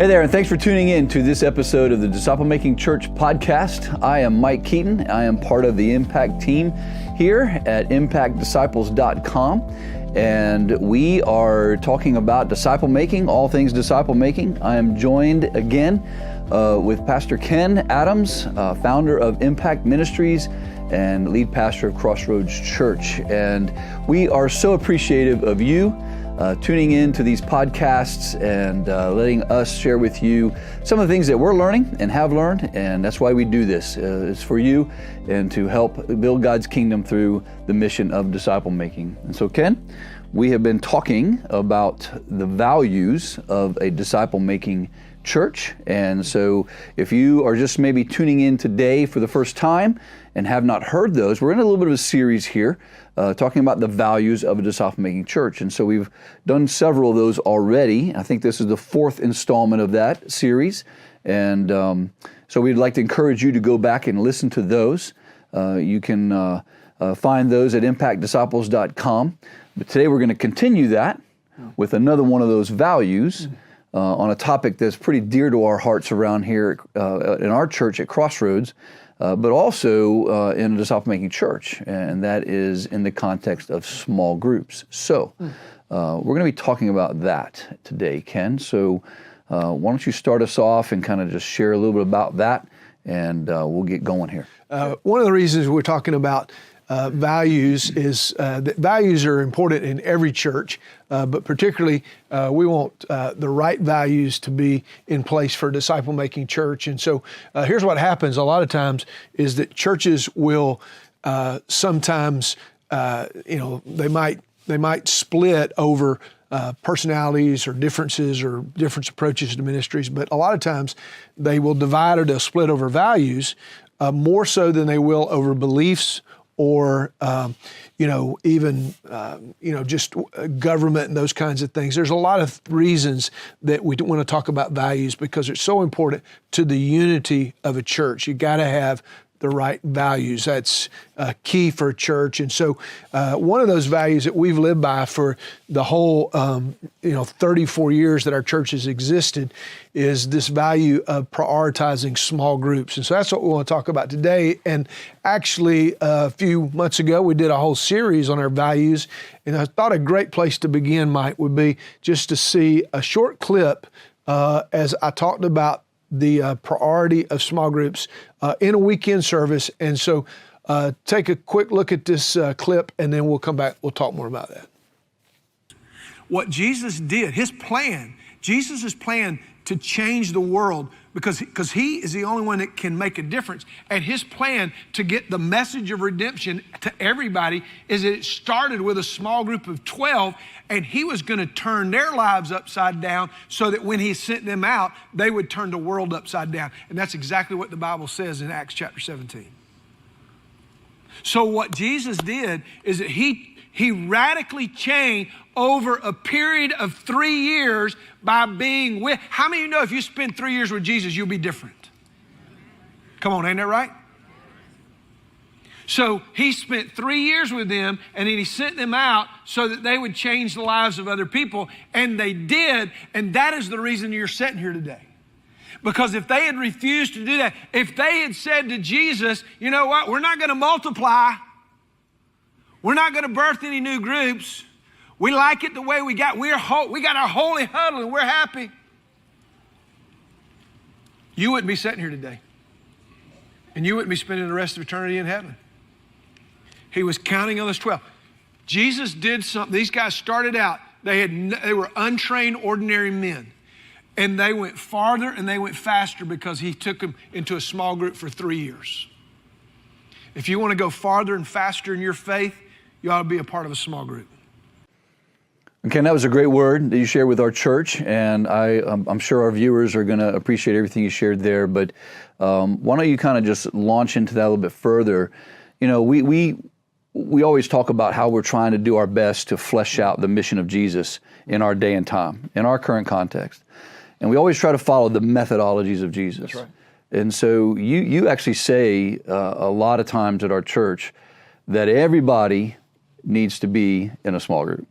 Hey there, and thanks for tuning in to this episode of the Disciple Making Church podcast. I am Mike Keaton. I am part of the Impact team here at impactdisciples.com, and we are talking about disciple making, all things disciple making. I am joined again with Pastor Ken Adams, founder of Impact Ministries and lead pastor of Crossroads Church. And we are so appreciative of you tuning in to these podcasts and letting us share with you some of the things that we're learning and have learned, and that's why we do this. It's for you and to help build God's kingdom through the mission of disciple making. And so, Ken, we have been talking about the values of a disciple making church. And so if you are just maybe tuning in today for the first time and have not heard those, we're in a little bit of a series here talking about the values of a disciple-making church. And so we've done several of those already. I think this is the fourth installment of that series. And so we'd like to encourage you to go back and listen to those. You can find those at impactdisciples.com. But today we're going to continue that with another one of those values on a topic that's pretty dear to our hearts around here in our church at Crossroads, but also in a disciple-making church, and that is in the context of small groups. So we're going to be talking about that today, Ken. So why don't you start us off and kind of just share a little bit about that, and we'll get going here. One of the reasons we're talking about values is that values are important in every church, but particularly we want the right values to be in place for a disciple-making church. And so here's what happens a lot of times is that churches will sometimes, they might split over personalities or differences or different approaches to ministries, but a lot of times they will divide or they'll split over values more so than they will over beliefs or, just government and those kinds of things. There's a lot of reasons that we want to talk about values because it's so important to the unity of a church. You got to have the right values. That's key for a church. And so one of those values that we've lived by for the whole, 34 years that our church has existed is this value of prioritizing small groups. And so that's what we want to talk about today. And actually, a few months ago, we did a whole series on our values. And I thought a great place to begin, Mike, would be just to see a short clip as I talked about the priority of small groups in a weekend service. And so take a quick look at this clip, and then we'll come back. We'll talk more about that. What Jesus did, his plan, Jesus' plan to change the world, because he is the only one that can make a difference. And his plan to get the message of redemption to everybody is that it started with a small group of 12, and he was going to turn their lives upside down so that when he sent them out, they would turn the world upside down. And that's exactly what the Bible says in Acts chapter 17. So what Jesus did is that he radically changed over a period of 3 years by being with. How many of you know if you spend 3 years with Jesus, you'll be different? Come on, ain't that right? So he spent 3 years with them, and then he sent them out so that they would change the lives of other people, and they did, and that is the reason you're sitting here today. Because if they had refused to do that, if they had said to Jesus, you know what, we're not going to multiply, we're not going to birth any new groups, we like it the way we got, we got our holy huddle and we're happy, you wouldn't be sitting here today. And you wouldn't be spending the rest of eternity in heaven. He was counting on those 12. Jesus did something. These guys started out, they were untrained, ordinary men. And they went farther and they went faster because he took them into a small group for 3 years. If you want to go farther and faster in your faith, you ought to be a part of a small group. Ken, that was a great word that you shared with our church, and I'm sure our viewers are going to appreciate everything you shared there. But why don't you kind of just launch into that a little bit further? You know, we always talk about how we're trying to do our best to flesh out the mission of Jesus in our day and time, in our current context. And we always try to follow the methodologies of Jesus. That's right. And so you actually say a lot of times at our church that everybody needs to be in a small group.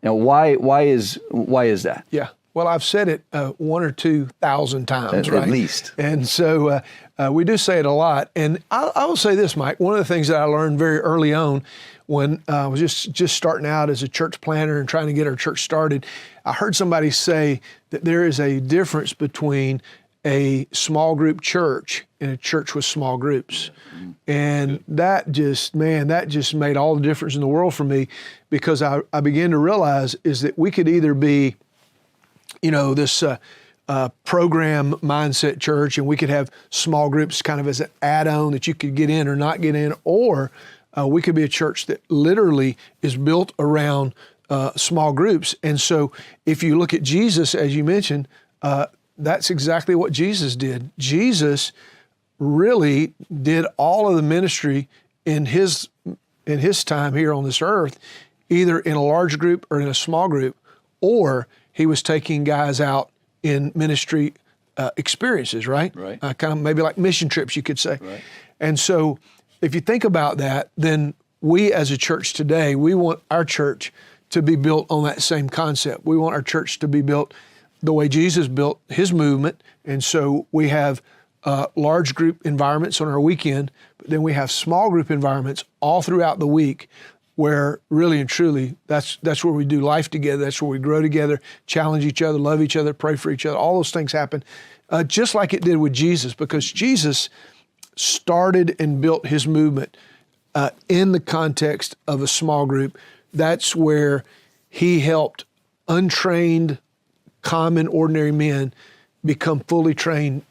Now, why is that? Yeah. Well, I've said it 1 or 2,000 times, right? At least. And so we do say it a lot. And I will say this, Mike. One of the things that I learned very early on when I was just starting out as a church planner and trying to get our church started, I heard somebody say that there is a difference between a small group church and a church with small groups. And that just made all the difference in the world for me, because I began to realize is that we could either be, this program mindset church, and we could have small groups kind of as an add-on that you could get in or not get in, or we could be a church that literally is built around small groups. And so if you look at Jesus, as you mentioned, that's exactly what Jesus did. Jesus really did all of the ministry in his time here on this earth, either in a large group or in a small group, or he was taking guys out in ministry experiences, right? Right. Kind of maybe like mission trips, you could say. Right. And so if you think about that, then we as a church today, we want our church to be built on that same concept. We want our church to be built the way Jesus built his movement. And so we have large group environments on our weekend, but then we have small group environments all throughout the week, where really and truly that's where we do life together. That's where we grow together, challenge each other, love each other, pray for each other. All those things happen just like it did with Jesus, because Jesus started and built his movement in the context of a small group. That's where he helped untrained, common, ordinary men become fully trained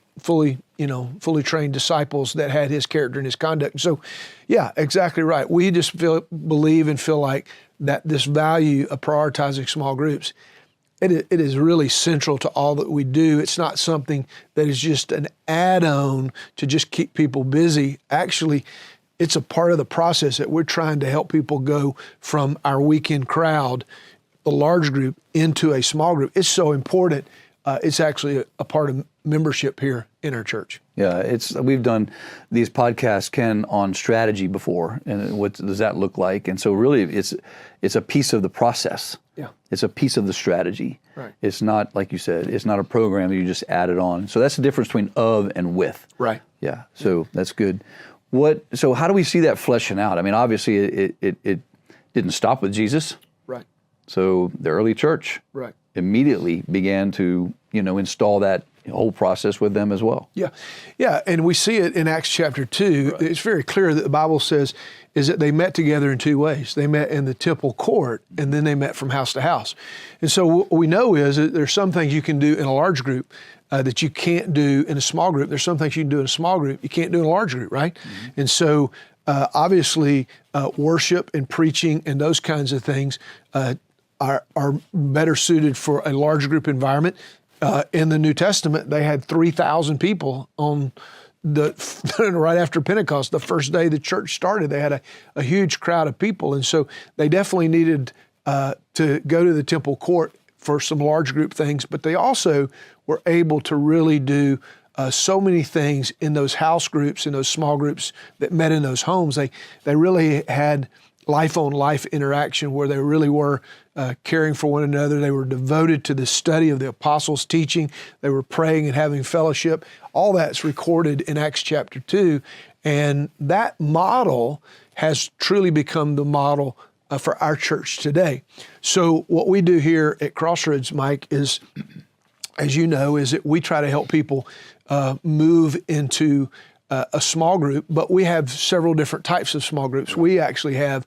disciples that had his character and his conduct. So, yeah, exactly right. We just believe and feel like that this value of prioritizing small groups, it is really central to all that we do. It's not something that is just an add-on to just keep people busy. Actually, it's a part of the process that we're trying to help people go from our weekend crowd, the large group, into a small group. It's so important. It's actually a part of membership here in our church. Yeah, we've done these podcasts, Ken, on strategy before, and what does that look like? And so really it's a piece of the process. Yeah. It's a piece of the strategy. Right. It's not, like you said, it's not a program that you just added on. So that's the difference between of and with. Right. Yeah, so that's good. So how do we see that fleshing out? I mean, obviously it didn't stop with Jesus. Right. So the early church Right. immediately began to, install that whole process with them as well. Yeah. Yeah. And we see it in Acts chapter 2. Right. It's very clear that the Bible says is that they met together in two ways. They met in the temple court, and then they met from house to house. And so what we know is that there's some things you can do in a large group that you can't do in a small group. There's some things you can do in a small group you can't do in a large group, right? Mm-hmm. And so obviously worship and preaching and those kinds of things are better suited for a large group environment. In the New Testament, they had 3,000 people on right after Pentecost, the first day the church started. They had a huge crowd of people, and so they definitely needed to go to the temple court for some large group things, but they also were able to really do so many things in those house groups, in those small groups that met in those homes. They really had life-on-life interaction where they really were caring for one another. They were devoted to the study of the apostles' teaching. They were praying and having fellowship. All that's recorded in Acts chapter 2. And that model has truly become the model for our church today. So what we do here at Crossroads, Mike, is, as you know, is that we try to help people move into a small group, but we have several different types of small groups. We actually have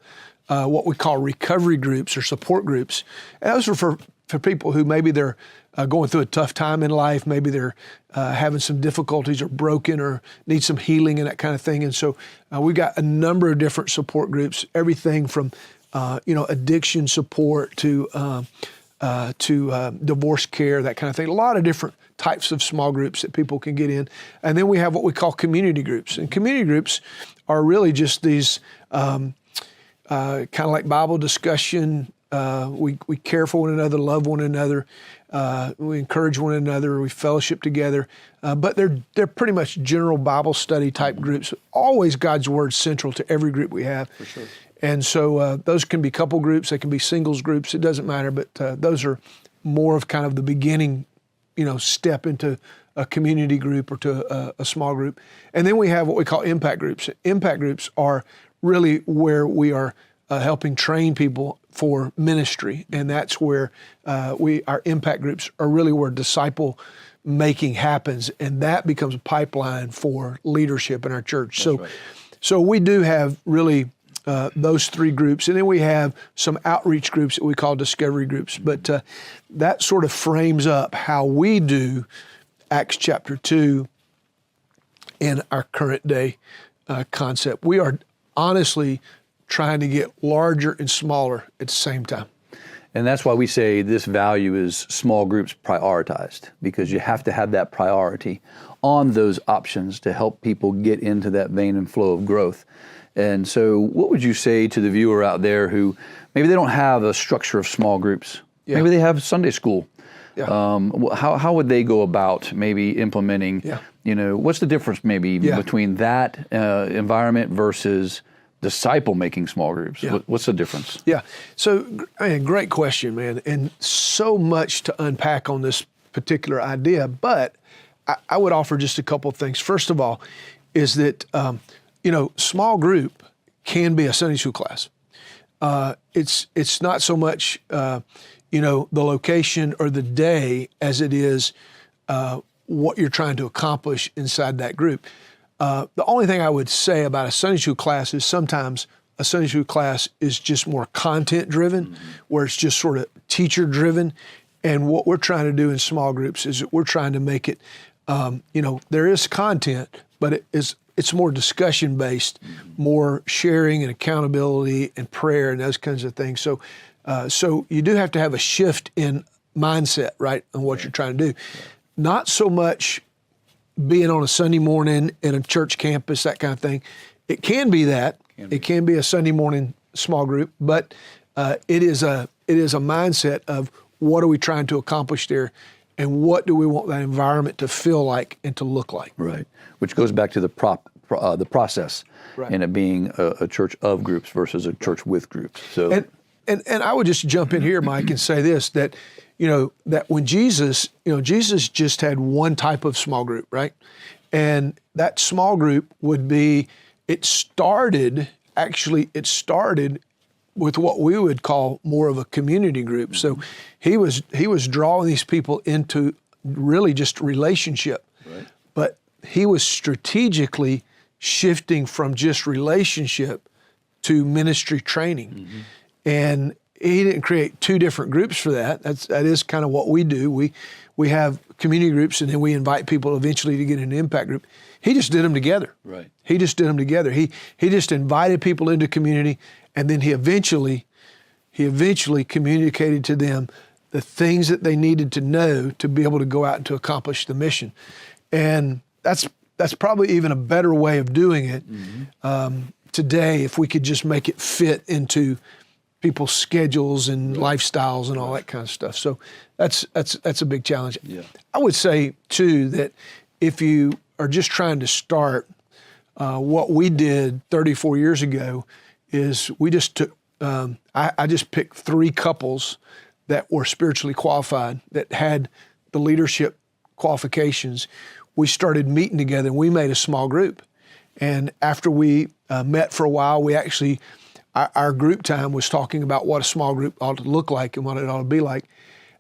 what we call recovery groups or support groups. And those are for people who maybe they're going through a tough time in life, maybe they're having some difficulties or broken or need some healing and that kind of thing. And so we've got a number of different support groups, everything from addiction support to divorce care, that kind of thing. A lot of different types of small groups that people can get in. And then we have what we call community groups. And community groups are really just these kind of like Bible discussion. We care for one another, love one another. We encourage one another. We fellowship together. But they're pretty much general Bible study type groups. Always God's Word central to every group we have. For sure. And so those can be couple groups. They can be singles groups. It doesn't matter. But those are more of kind of the beginning, step into a community group or to a small group. And then we have what we call impact groups. Impact groups are really where we are helping train people for ministry, and that's where our impact groups are really where disciple making happens, and that becomes a pipeline for leadership in our church. So we do have really those three groups, and then we have some outreach groups that we call discovery groups. But that sort of frames up how we do Acts chapter 2 in our current day concept. We are honestly trying to get larger and smaller at the same time. And that's why we say this value is small groups prioritized, because you have to have that priority on those options to help people get into that vein and flow of growth. And so what would you say to the viewer out there who maybe they don't have a structure of small groups? Yeah. Maybe they have Sunday school. Yeah. How would they go about maybe implementing, what's the difference maybe between that environment versus disciple-making small groups? Yeah. What's the difference? Yeah. So, great question, man. And so much to unpack on this particular idea. But I would offer just a couple of things. First of all, is that, small group can be a Sunday school class. It's not so much, the location or the day as it is what you're trying to accomplish inside that group. The only thing I would say about a Sunday school class is sometimes a Sunday school class is just more content driven, where it's just sort of teacher driven. And what we're trying to do in small groups is that we're trying to make it, there is content, but it's more discussion based, more sharing and accountability and prayer and those kinds of things. So you do have to have a shift in mindset, right, on what you're trying to do. Not so much being on a Sunday morning in a church campus, that kind of thing. It can be that. It can be a Sunday morning small group, but it is a mindset of what are we trying to accomplish there, and what do we want that environment to feel like and to look like. Right, which goes back to the process, right, and it being a church of groups versus a church with groups. So, and I would just jump in here, Mike, and say this, that that when Jesus just had one type of small group, right? And that small group would be, it started with what we would call more of a community group. So he was drawing these people into really just relationship, right, but he was strategically shifting from just relationship to ministry training. And he didn't create two different groups for that. That is kind of what we do. We have community groups, and then we invite people eventually to get in an impact group. He just did them together. Right. He just did them together. He just invited people into community, and then he eventually communicated to them the things that they needed to know to be able to go out and to accomplish the mission. And that's probably even a better way of doing it today, if we could just make it fit into people's schedules and lifestyles and all that kind of stuff. So that's a big challenge. Yeah. I would say too that if you are just trying to start, what we did 34 years ago is we just took, I just picked 3 couples that were spiritually qualified, that had the leadership qualifications. We started meeting together, and we made a small group. And after we met for a while, we actually, our group time was talking about what a small group ought to look like and what it ought to be like.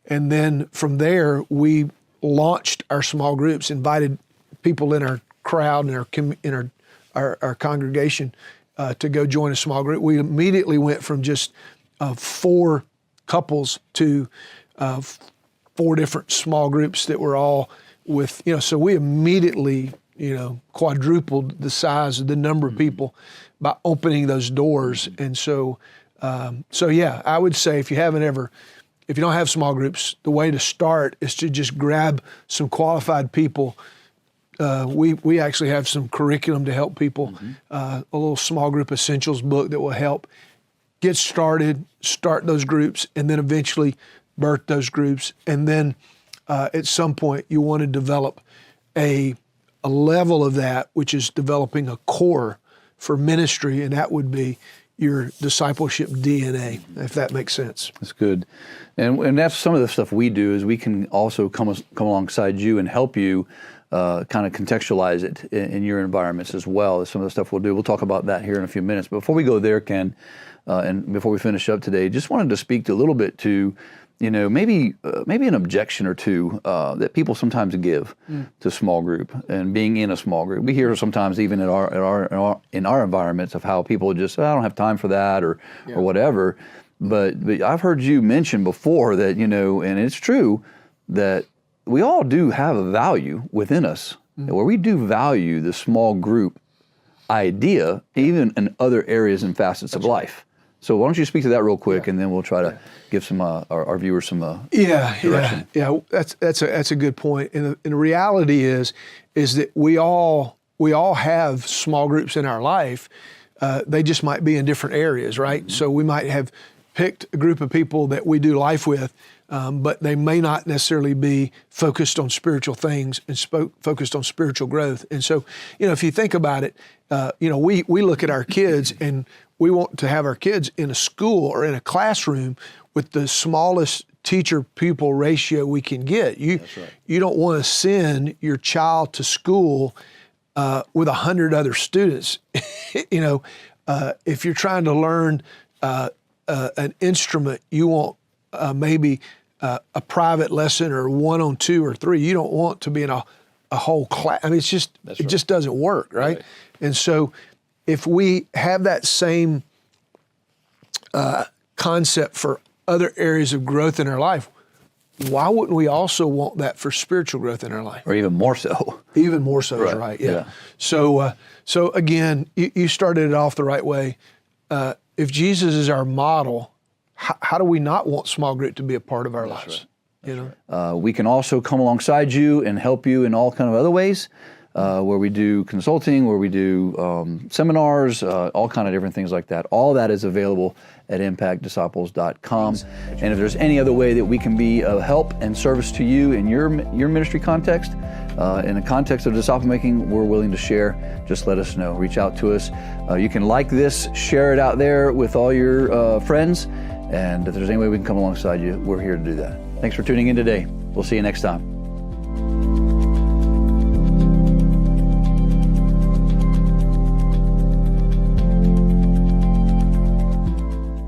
And then from there, we launched our small groups, invited people in our crowd and in our congregation to go join a small group. We immediately went from just 4 couples to 4 different small groups that were all with, so we immediately, quadrupled the size of the number of people by opening those doors. And so yeah, I would say if you don't have small groups, the way to start is to just grab some qualified people. We actually have some curriculum to help people, a little small group essentials book that will help get started, start those groups, and then eventually birth those groups. And then at some point you want to develop a level of that, which is developing a core for ministry, and that would be your discipleship DNA, if that makes sense. That's good. And that's some of the stuff we do is we can also come alongside you and help you kind of contextualize it in your environments as well as some of the stuff we'll do. We'll talk about that here in a few minutes. But before we go there, Ken, and before we finish up today, just wanted to speak a little bit to, maybe an objection or two that people sometimes give to small group and being in a small group. We hear sometimes even in our environments of how people just, I don't have time for that or whatever. But I've heard you mention before that, and it's true that we all do have a value within us where we do value the small group idea, even in other areas and facets of life. So why don't you speak to that real quick, and then we'll try to give some our viewers some direction. Yeah. That's a good point. And the reality is that we all have small groups in our life. They just might be in different areas, right? So we might have picked a group of people that we do life with, but they may not necessarily be focused on spiritual things and focused on spiritual growth. And so, if you think about it, we look at our kids and we want to have our kids in a school or in a classroom with the smallest teacher-pupil ratio we can get. You don't want to send your child to school with 100 other students. If you're trying to learn an instrument, you want maybe a private lesson or 1 on 2 or 3. You don't want to be in a whole class. I mean, it just doesn't work, right? And so if we have that same concept for other areas of growth in our life, why wouldn't we also want that for spiritual growth in our life? Or even more so. Even more so is right, yeah. So again, you started it off the right way. If Jesus is our model, how do we not want small group to be a part of our lives? Right. We can also come alongside you and help you in all kind of other ways, where we do consulting, where we do seminars, all kind of different things like that. All that is available at impactdisciples.com. And if there's any other way that we can be of help and service to you in your ministry context, in the context of disciple making, we're willing to share. Just let us know. Reach out to us. You can like this, share it out there with all your friends. And if there's any way we can come alongside you, we're here to do that. Thanks for tuning in today. We'll see you next time.